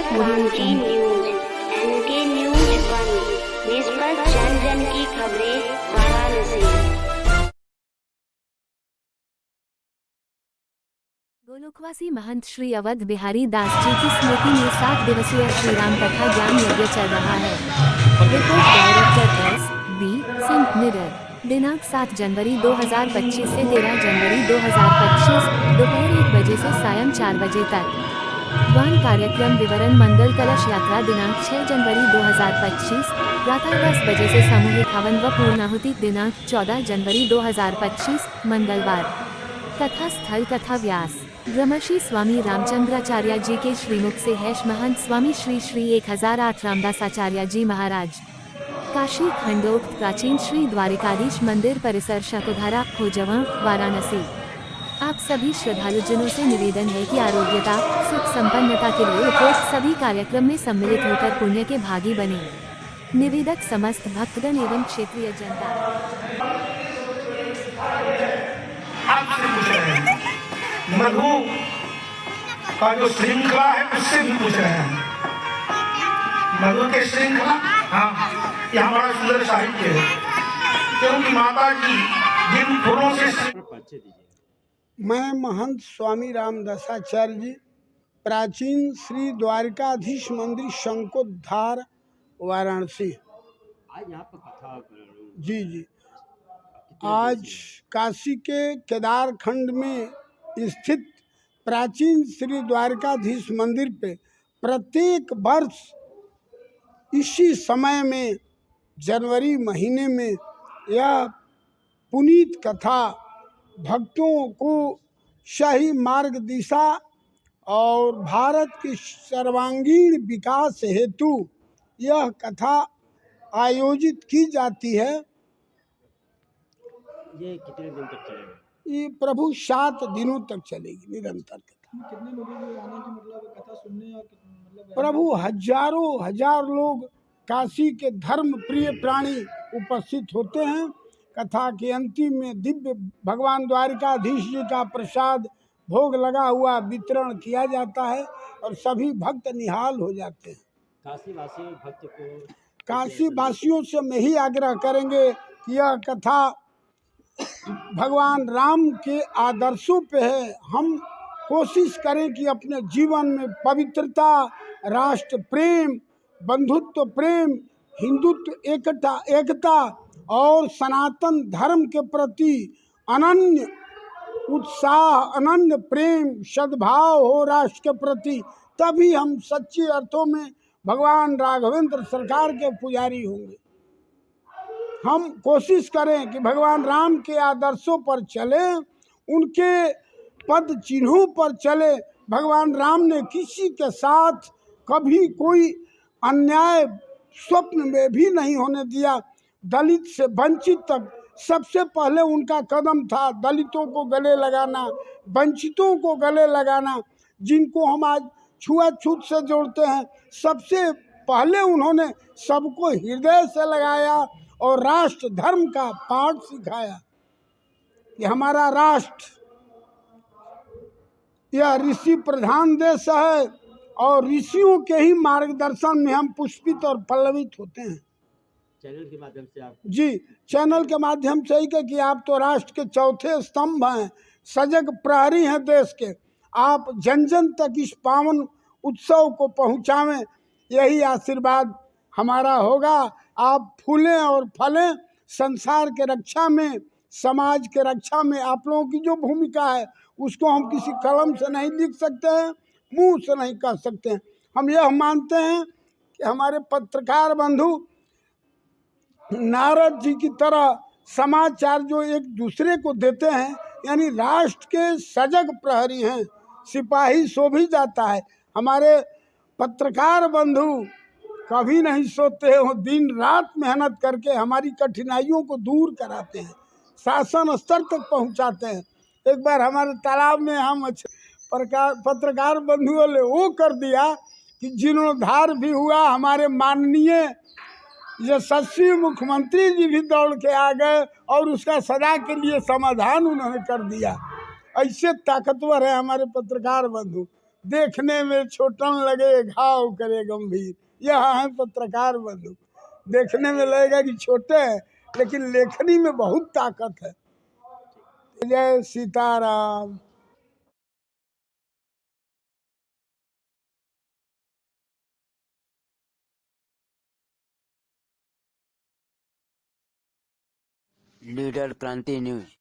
N K news 1 निष्पक्ष जन जन की खबरें वाराणसी। गोलोकवासी महंत श्री अवध बिहारी दास जी की स्मृति में 7 दिवसीय श्री राम कथा ज्ञान यज्ञ चल रहा है। Report director S.B. सिंह निडर। दिनांक 7 जनवरी 2025 से 13 जनवरी 2025 दोपहर 1 बजे से सायं 4 बजे तक। वन कार्यक्रम विवरण मंगल कलश यात्रा दिनांक 6 जनवरी 2025 प्रातः 10 बजे से सामूहिक हवन व पूर्णाहुति दिनांक 14 जनवरी 2025 मंगलवार। कथा स्थल कथा व्यास ब्रह्मश्री स्वामी रामचंद्राचार्य जी के श्रीमुख से हैश महंत स्वामी श्री श्री 1008 रामदासाचार्य जी महाराज। काशी खंडोक्त प्राचीन श्री द्वारिकाधीश मंदिर परिसर शकुधारा खोजवा वाराणसी। आप सभी श्रद्धालुजनों से निवेदन है कि आरोग्यता सुख संपन्नता के लिए उपरोक्त सभी कार्यक्रम में सम्मिलित होकर पुण्य के भागी बने। निवेदक समस्त भक्तगण एवं क्षेत्रीय जनता। आपसे पूछ रहे हैं, मधु का जो श्रृंखला है उससे भी पूछ रहे हैं। मधु के श्रृंखला, हाँ, ये हमारा सुंदर साहित्य है, क्योंकि माता जी जिन फूलों से। मैं महंत स्वामी रामदासाचार्य जी, प्राचीन श्री द्वारिकाधीश मंदिर शंकोद्धार वाराणसी। आज यहाँ पर कथा जी आज काशी के केदार खंड में स्थित प्राचीन श्री द्वारिकाधीश मंदिर पे प्रत्येक वर्ष इसी समय में जनवरी महीने में यह पुनीत कथा भक्तों को सही मार्ग दिशा और भारत की सर्वांगीण विकास हेतु यह कथा आयोजित की जाती है। ये कितने दिन तक चलेगा? ये प्रभु 7 दिनों तक चलेगी निरंतर कथा। कितने लोगों को आने की मतलब कथा सुनने या मतलब प्रभु हजारों हजार लोग काशी के धर्म प्रिय प्राणी उपस्थित होते हैं। कथा के अंतिम में दिव्य भगवान द्वारिकाधीश जी का प्रसाद भोग लगा हुआ वितरण किया जाता है और सभी भक्त निहाल हो जाते हैं। काशीवासी भक्त को काशी वासियों से हम यही आग्रह करेंगे कि यह कथा भगवान राम के आदर्शों पे है। हम कोशिश करें कि अपने जीवन में पवित्रता, राष्ट्र प्रेम, बंधुत्व प्रेम, हिंदुत्व एकता और सनातन धर्म के प्रति अनन्य उत्साह, अनन्य प्रेम, सद्भाव हो राष्ट्र के प्रति, तभी हम सच्चे अर्थों में भगवान राघवेंद्र सरकार के पुजारी होंगे। हम कोशिश करें कि भगवान राम के आदर्शों पर चले, उनके पद चिन्हों पर चले। भगवान राम ने किसी के साथ कभी कोई अन्याय स्वप्न में भी नहीं होने दिया। दलित से वंचित तक सबसे पहले उनका कदम था दलितों को गले लगाना, वंचितों को गले लगाना, जिनको हम आज छुआछूत से जोड़ते हैं। सबसे पहले उन्होंने सबको हृदय से लगाया और राष्ट्र धर्म का पाठ सिखाया कि हमारा राष्ट्र यह ऋषि प्रधान देश है और ऋषियों के ही मार्गदर्शन में हम पुष्पित और पल्लवित होते हैं। चैनल के माध्यम से आप जी, चैनल के माध्यम से ही कि आप तो राष्ट्र के चौथे स्तंभ हैं, सजग प्रहरी हैं देश के। आप जन जन तक इस पावन उत्सव को पहुंचावें, यही आशीर्वाद हमारा होगा। आप फूलें और फलें, संसार के रक्षा में, समाज के रक्षा में आप लोगों की जो भूमिका है उसको हम किसी कलम से नहीं लिख सकते हैं, मुंह से नहीं कह सकते हैं। हम यह मानते हैं कि हमारे पत्रकार बंधु नारद जी की तरह समाचार जो एक दूसरे को देते हैं, यानी राष्ट्र के सजग प्रहरी हैं, सिपाही सो भी जाता है। हमारे पत्रकार बंधु कभी नहीं सोते हैं, वो दिन रात मेहनत करके हमारी कठिनाइयों को दूर कराते हैं, शासन स्तर तक पहुंचाते हैं। एक बार हमारे तालाब में हम पत्रकार बंधुओं ने वो कर दिया कि जीर्णोद्धार भी हुआ। हमारे माननीय यशस्वी मुख्यमंत्री जी भी दौड़ के आ गए और उसका सदा के लिए समाधान उन्होंने कर दिया। ऐसे ताकतवर है हमारे पत्रकार बंधु। देखने में छोटन लगे घाव करे गंभीर। यह है पत्रकार बंधु। देखने में लगेगा कि छोटे हैं लेकिन लेखनी में बहुत ताकत है। जय सीताराम। लीडर क्रांति न्यूज।